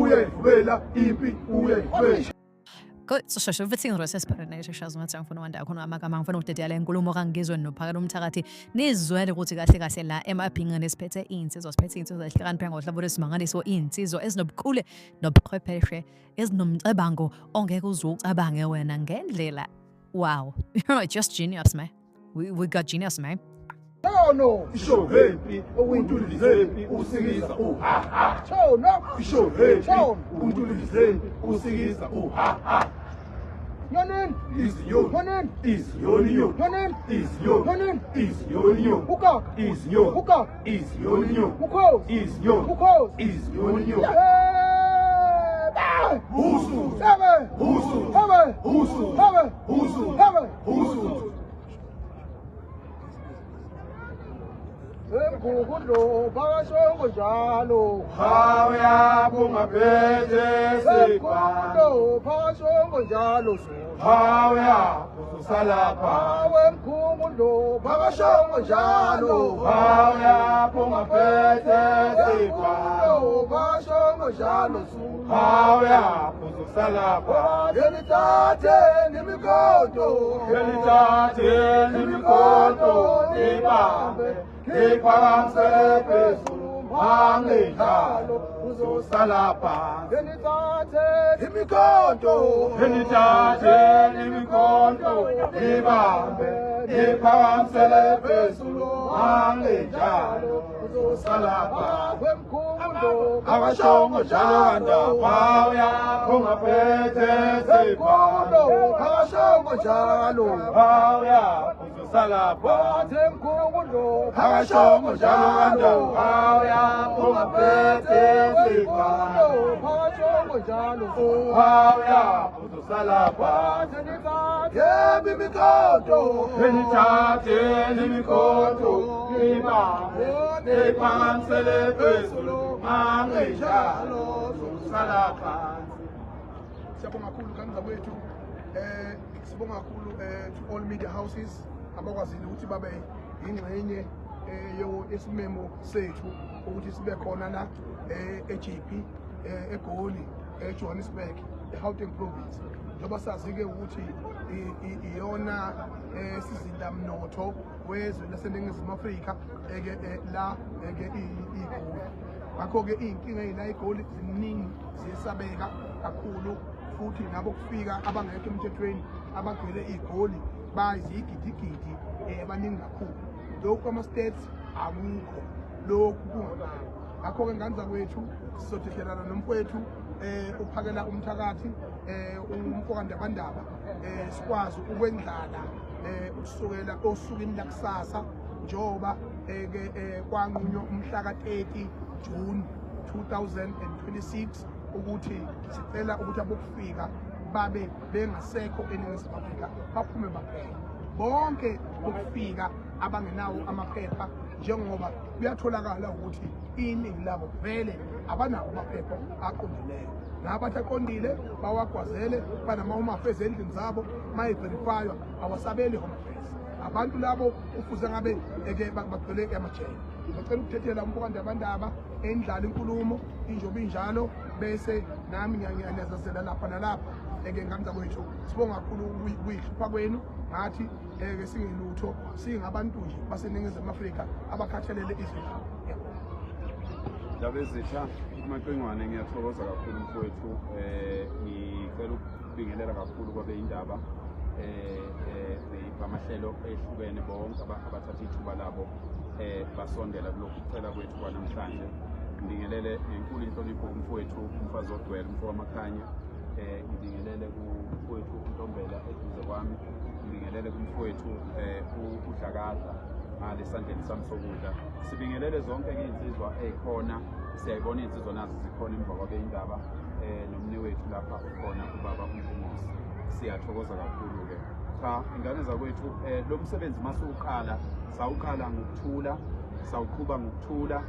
uyayivela impi uyayivela. Good, so shasho vitsing roses paranese shazuma ngifuna wanda khona amagama ngifuna ukudedela inkulumo kangizwe nophakela umthakathi nizwele ukuthi kahle kahle la emabhingeni esiphethe insizwa siphethe insizwa ezihlakaniphile ngohlabo simangaliso insizwa ezinobukhule nobuchwepheshe ezinomcabango ongeke uzucabange wena ngendlela. Wow, you're just genius, man. We got genius, man. No, isho happy, untulizeni usikiza ha ha. No, isho happy, untulizeni usikiza ha ha. Your name is your. Your name is your. Your name is your. Your name is your. Ukak is your. Ukak is your. Ukos is your. Ukos is your. Husu, seven, husu, seven, husu, seven, husu, seven, husu. Kukulo basho njalo hawaya bungaphethe sekulo basho njalo hawaya usalapha wemkhumulo basho njalo hawaya bungaphethe sekulo basho njalo hawaya usalapha ngelithathe nimikhonto ngelithathe nimikhonto ibambe Kipamse pesu mange jalo uzosalapha ngenithathe imikhonto ibambe kipamse pesu mange jalo uzosalapha kwemkhumulo akashongo jalo kandaba uya ungaphethe sekulo akashongo jalo uya uzosalapha kwemkhumulo akashongo jalo kandaba uya ungaphethe sekulo akashongo jalo uya uzosalapha yemi imikhonto Pansele pesulu angejalo usalapha. Siyabonga kakhulu kanza kwethu sibonga kakhulu to all media houses abakwazile ukuthi babe ingxenye yesimemo sethu ukuthi sibe khona la eJP eGoli eJohannesburg eGauteng province. Njoba sazi ke ukuthi iyona sizinda mnotho wezwe laseNingizimu Afrika la iGoli. Ngakho ke inkinga la iGoli ziningi ziyesabeka kakhulu futhi nabo kufika abangekho emthethweni abagcwele iGoli bayizigidigidi abaningi kakhulu. Lokho ama states akukho lokhu kungabani. Ngakho ke nganza kwethu sizodedela nomfowethu uphakela umthakathi umfowandabandaba sikwazi ukwendlala ukusukela osukwini lakusasa njoba kwanqunywa umhla ka-30 June 2026 ukuthi sicela ukuthi abokufika babe bengasekho eNingizimu Afrika baphume baphela bonke ukufika abangenawo amaphepha njengoba kuyatholakala ukuthi iningi labo vele abanawo amaphepha aqondileyo nabathi aqondile bawagwazele banama-home affairs endlini zabo mayiverifywa awasabeli home affairs abantu labo kufuze ngabe bagcwele amajele. Ngicela ukuthethela umfowandabandaba endlala inkulumo injoba injalo bese nami ngiyanezazela lapha nalapha ngamza kwethu sibonga kakhulu ukuyihlupha kwenu ngathi singelutho singabantu nje baseNingizimu Afrika abakhathalele izindlu. Ndaba ezitsha amaqingwane ngiyathokoza kakhulu mfowethu ngicela ukubingelela kakhulu kwabe indaba bamahlelo ehlukene bonke abathatha ithuba labo basondela kulokhu kucela kwethu kwanamhlanje. Ngibingelele ngenkulu inhlonipho kumfowethu umfazi odwele umfo wamakhanya ngibingelele kumfowethu uNtombela eduze kwami ngibingelele kumfowethu uDlakadla ngalesandleni sami sokudla sibingelele zonke insizwa ezikhona siyayibona insizwa nazo zikhona emva kwabe indaba nomnewethu lapha ukhona ubaba uNkosi siyathokoza kakhulu ke cha ingane zakwethu lo msebenzi masuqala sawuqala ngokuthula sawuqhuba ngokuthula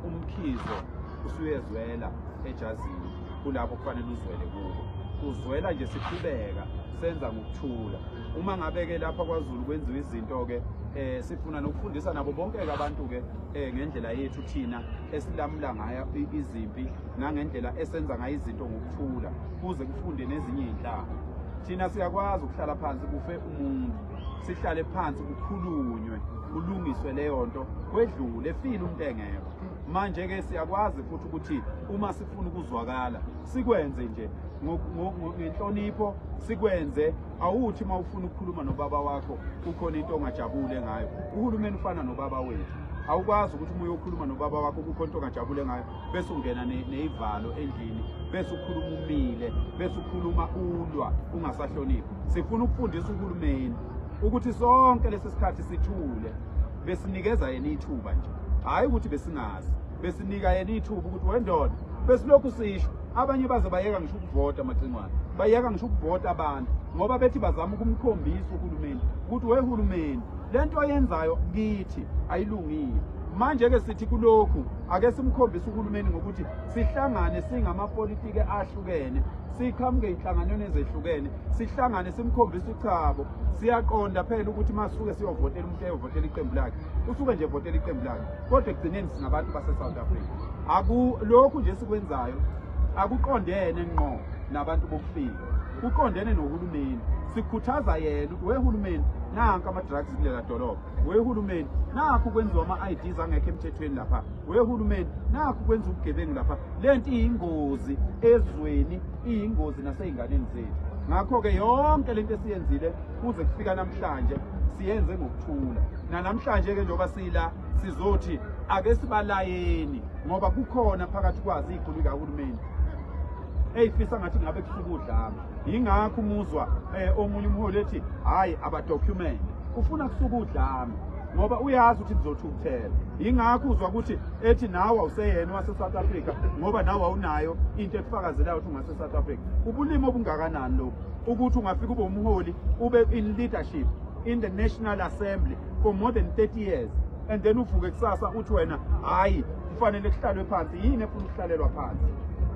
umkhizo usuyezwela ejazini kulapho kufanele uzwele kubo uzwela nje siqhubeka senza ngokuthula uma ngabe ke lapha kwaZulu kwenziwa izinto ke sifuna nokufundisa nabo bonke abantu ke ngendlela yethu thina esilamula ngayo izimpi nangendlela esenza ngayo izinto ngokuthula kuze kufunde nezinye izinhlanga. Thina siyakwazi ukuhlala phansi kufe umuntu, sihlale phansi kukhulunywe kulungiswe leyo nto kwedlule efile umuntu engekho. Manje ke siyakwazi futhi ukuthi uma sifuna ukuzwakala sikwenze nje ngenhlonipho, sikwenze awuthi mawufuna ukukhuluma nobaba wakho kukhona into ongajabule ngayo. Uhulumeni ufana nobaba wethu. Awukwazi ukuthi uma uyokhuluma nobaba wakho kukhona into ongajabule ngayo bese ungena nezivalo endlini, bese ukhuluma umile, bese ukhuluma ulwa ungasahloniphi. Sifuna ukufundisa uhulumeni ukuthi sonke lesisikhathi sithule, besinikeza yena ithuba nje, hayi ukuthi besingazi, besinika yena ithuba ukuthi wendoda besilokhu sisho. Abanye baze bayeka ngisho ukuvota amacingwane, bayeka ngisho ukuvota abantu ngoba bethi bazama ukumkhombisa uhulumeni ukuthi wehulumeni lento ayenzayo kithi ayilungile. Manje ke sithi kulokhu ake simkhombisa uhulumeni ngokuthi sihlangane singamapolitiki ahlukene, siqhamuke inhlanganweni ezehlukene, sihlangane simkhombisa ichabo. Siyaqonda phela ukuthi masuke siyovotela umuntu eyovotela iqembu lakhe, usuke nje votela iqembu lakhe, kodwa ekugcineni singabantu base South Africa. Lokhu nje sikwenzayo akuqondene ngqo nabantu bokufika, kuqondene nohulumeni. Sikhuthaza yena ukuthi wehulumeni nanka ama-drugs kulela dolobha, wehulumeni nakho kwenziwa ama-IDs angekho emthethweni lapha, wehulumeni nakho kwenza ubugebengu lapha. Lento iyingozi ezweni, iyingozi nasey'nganeni zethu. Ngakho-ke yonke lento esiyenzile kuze kufika namhlanje siyenze ngokuthula. Namhlanje-ke njengoba sila sizothi ake sibalayeni ngoba kukhona phakathi kwazi ikhulu kahulumeni eyifisa ngathi ngabe kusuka udlame. Yingakho umuzwa omunye umholi ethi hayi abadocument ufuna kusuka udlame ngoba uyazi ukuthi kuzothukuthela. Yingakho uzwa ukuthi ethi nawe awuseyena wase South Africa ngoba nawe awunayo into ekufakazelayo ukuthi ungase South Africa. Ubulimo obungakanani lokho ukuthi ungafika ube umholi ube in leadership in the National Assembly for more than 30 years and then uvuke kusasa uthi wena hayi kufanele kuhlalwe phansi. Yini efuna ukuhlalelwa phansi?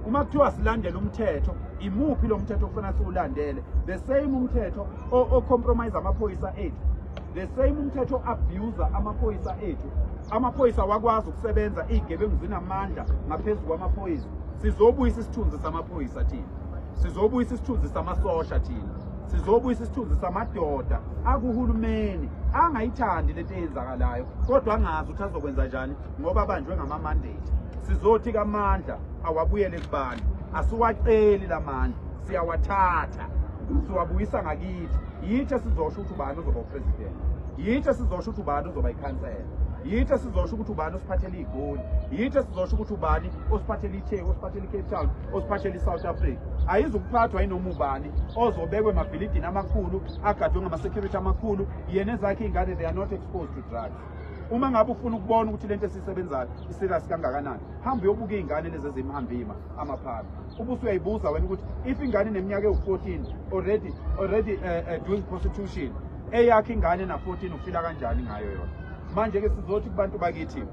Uma kuthiwa silandele umthetho, imuphi lo mthetho kufanele siwulandele? The same umthetho o-compromise amaphoyisa ethu, the same umthetho abuse amaphoyisa ethu. Amaphoyisa wakwazi ukusebenza, izigebengu zinamandla ngaphezulu kwamaphoyisa. Sizobuyisa isithunzi samaphoyisa thina, sizobuyisa isithunzi samasosha thina, sizobuyisa isithunzi samadoda akuhulumeni angayithandi lento eyenzakalayo kodwa angazi ukuthi azokwenza njani ngoba abanjwe ngama-mandate. Sizothi kamandla awabuyele kubani, asiwaceli lamandla, siyawathatha siwabuyisa ngakithi. Yithi sizosho ukuthi ubani uzoba upresident, yithi sizosho ukuthi ubani uzoba ikhansela, yithi sizosho ukuthi ubani osiphathele igoli, yithi sizosho ukuthi ubani osiphathele iTheku, osiphathele iCape Town, osiphathele iSouth Africa. Ayizukuphathwa yinoma ubani ozobekwe emabhilidini amakhulu agadwe ngama-security amakhulu, yena ezakhe iy'ngane they are not exposed to drugs. Uma ngabe ufuna ukubona ukuthi lento esisebenzayo iserious kangakanani, hamba uyobuka iy'ngane lezi ezimhambima amaphara. Ubuso uyayibuza wena ukuthi if ingane neminyaka ewu-14 already doing prostitution, eyakhe ingane na-14 ufila kanjani ngayo yona? Manje-ke sizothi kubantu bakithi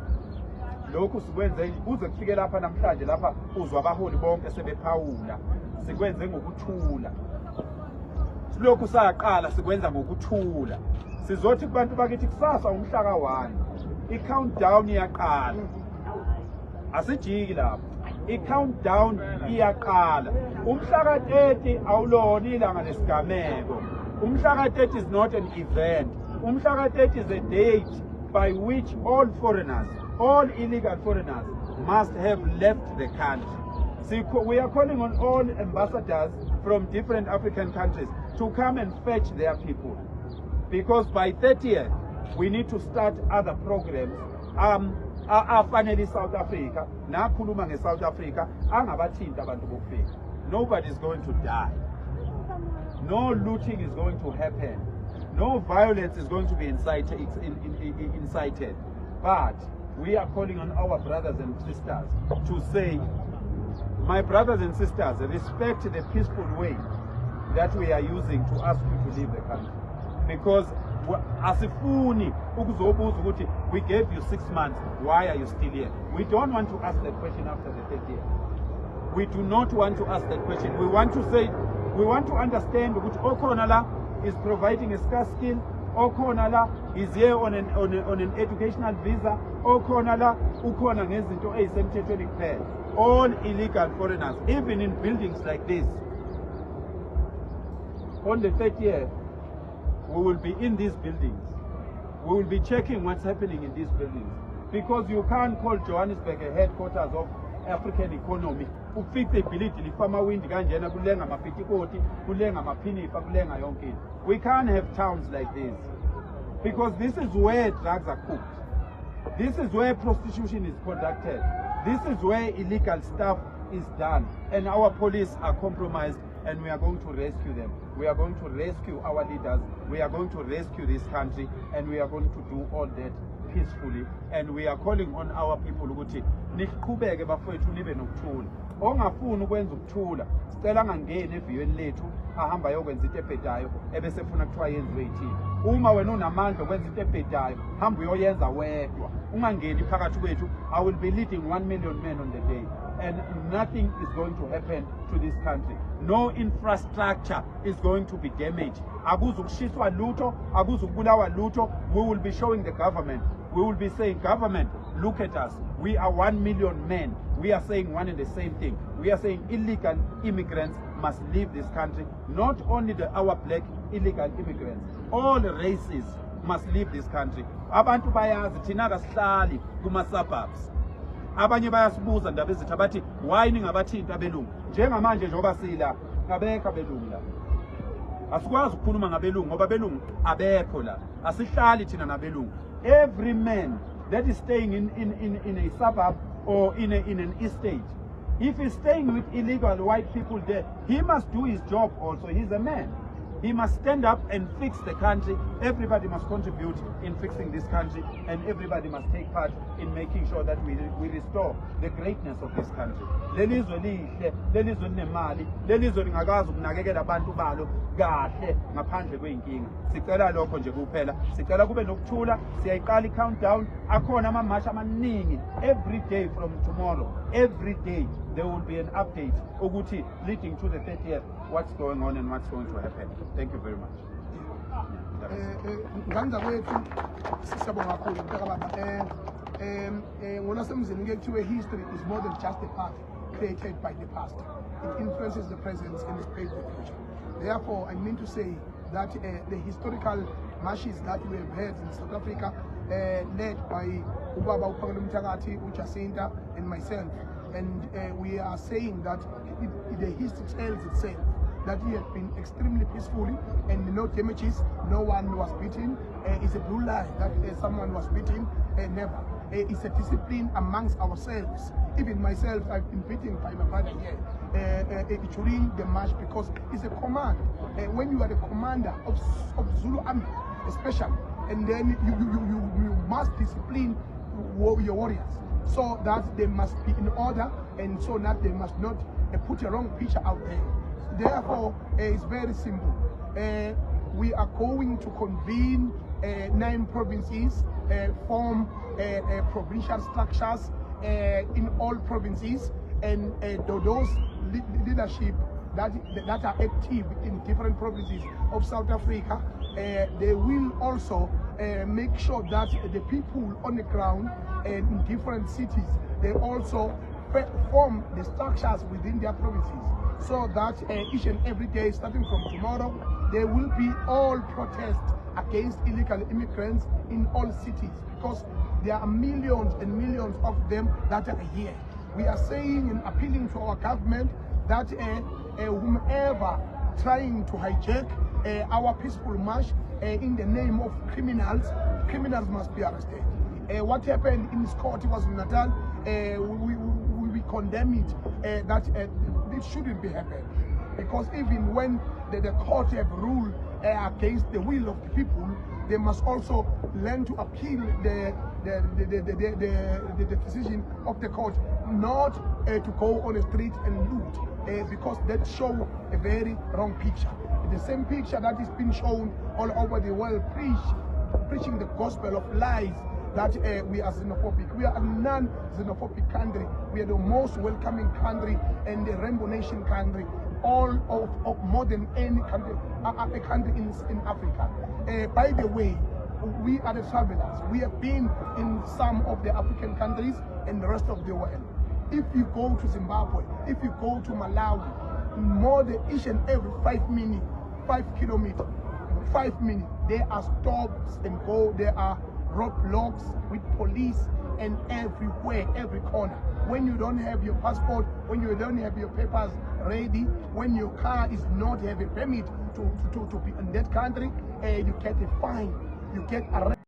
lokhu sikwenze kuze kufike lapha namhlanje lapha uzwa abaholi bonke sebephawula, sikwenze ngokuthula. Lokhu sayaqala sikwenza ngokuthula. Sizothi kubantu bakithi kusasa umhla ka-1 i-countdown iyaqala. Asijiki lapho, i-countdown iyaqala. Umhla ka-30 awulona ilanga lesigameko. Umhla ka-30 is not an event. Umhla ka-30 is a date by which all foreigners, all illegal foreigners must have left the country. We are calling on all ambassadors from different African countries to come and fetch their people. Because by 30th, we need to start other programs. Finally South Africa, nakhuluma nge-South Africa, angabathinta abantu bokufika. Nobody is going to die. No looting is going to happen. No violence is going to be incited. But we are calling on our brothers and sisters to say, my brothers and sisters, respect the peaceful way that we are using to ask you to leave the country. Because asifuni ukuzobuza ukuthi we gave you 6 months, why are you still here? We don't want to ask that question after the 3rd year. We do not want to ask that question. We want to say, we want to understand which Okonala is providing a scarce skill, okhona la is here on an educational visa, okhona la ukhona ngezinto ezisemthethweni kuphela. All illegal foreigners, even in buildings like this. On the 3rd year, we will be in these buildings. We will be checking what's happening in these buildings. Because you can't call Johannesburg a headquarters of African economy. Ufike ibhilidi lifama wind kanjena kulenga amapitikoti, kulenga amaphinifa, kulenga yonke into. We can't have towns like this. Because this is where drugs are cooked. This is where prostitution is conducted. This is where illegal stuff is done. And our police are compromised, and we are going to rescue them. We are going to rescue our leaders. We are going to rescue this country, and we are going to do all that peacefully. And we are calling on our people ukuthi niqhubeke bafowethu nibe nokuthula. Ongafuni ukwenza ukuthula, sicela ngangene eviyweni lethu ahamba yokwenza into ebhedayo ebese funa kuthiwa yenziwe yithini. Uma wena unamandla okwenza into ebhedayo, hamba uyoyenza wedwa. Ungangeni phakathi kwethu. I will be leading 1 million men on the day, and nothing is going to happen to this country. No infrastructure is going to be damaged. Akuzukushiswa lutho, akuzukubulawa lutho. We will be showing the government. We will be saying, government, look at us. We are 1 million men. We are saying one and the same thing. We are saying illegal immigrants must leave this country. Not only our black illegal immigrants, all races must leave this country. Abantu bayazi thina kasihlali kuma suburbs. Abanye bayasibuza ndaba ezithi abathi why ningabathinta abelungu. Njengamanje njengoba sila ngabekho abelungu la. Asikwazi ukukhuluma ngabelungu ngoba abelungu abekho la. Asihlali thina nabelungu. Every man that is staying in a suburb or in an estate, if he's staying with illegal white people there, he must do his job also. He's a man. He must stand up and fix the country. Everybody must contribute in fixing this country, and everybody must take part in making sure that we restore the greatness of this country. Lelizwe lihle, lelizwe linemali, lelizwe lingakwazi ukunakekela abantu balo kahle ngaphandle kweinkinga. Sicela lokho nje kuphela. Sicela kube nokuthula. Siyayiqala i-countdown. Akhona amamarch amaningi every day from tomorrow. Every day there will be an update ukuthi leading to the 30th, what's going on and what's going to happen. Thank you very much. Nganda kwethu sisabonga kakhulu mntakababa. Ngona semzini ngeke kuthiwe history is more than just a path created by the past. It influences the present and it shapes the future. Therefore, I mean to say that the historical marches that we have had in South Africa, led by Ubaba Upakalo Mthakathi, Jacinta, and myself, and we are saying that the history tells itself that we have been extremely peacefully and no damages, no one was beaten. It's a blue lie that someone was beaten, never. It's a discipline amongst ourselves. Even myself, I've been beaten by my brother here during the march because it's a command. When you are the commander of Zulu army, especially, and then you must discipline your warriors so that they must be in order and so that they must not put a wrong picture out there. Therefore, it's very simple. We are going to convene 9 provinces, form provincial structures in all provinces, and those leadership that are active in different provinces of South Africa, they will also make sure that the people on the ground and in different cities, they also form the structures within their provinces, so that each and every day, starting from tomorrow, there will be all protests against illegal immigrants in all cities, because there are millions and millions of them that are here. We are saying and appealing to our government that whomever trying to hijack our peaceful march in the name of criminals must be arrested. What happened in Scott was in Natal, we condemn it, that it shouldn't be happening. Because even when the court have ruled against the will of the people, they must also learn to appeal the decision of the court, not to go on the street and loot, because that shows a very wrong picture. The same picture that is being shown all over the world, preaching the gospel of lies that we are xenophobic. We are a non-xenophobic country. We are the most welcoming country and the Rainbow Nation country, all of more than any country, a country in Africa. By the way, we are the travelers. We have been in some of the African countries and the rest of the world. If you go to Zimbabwe, if you go to Malawi, more than each and every 5 minutes, 5 kilometers, 5 minutes, there are stops and go, there are roadblocks with police and everywhere, every corner. When you don't have your passport, when you don't have your papers ready, when your car is not have a permit to be in that country, you get a fine, you get arrested.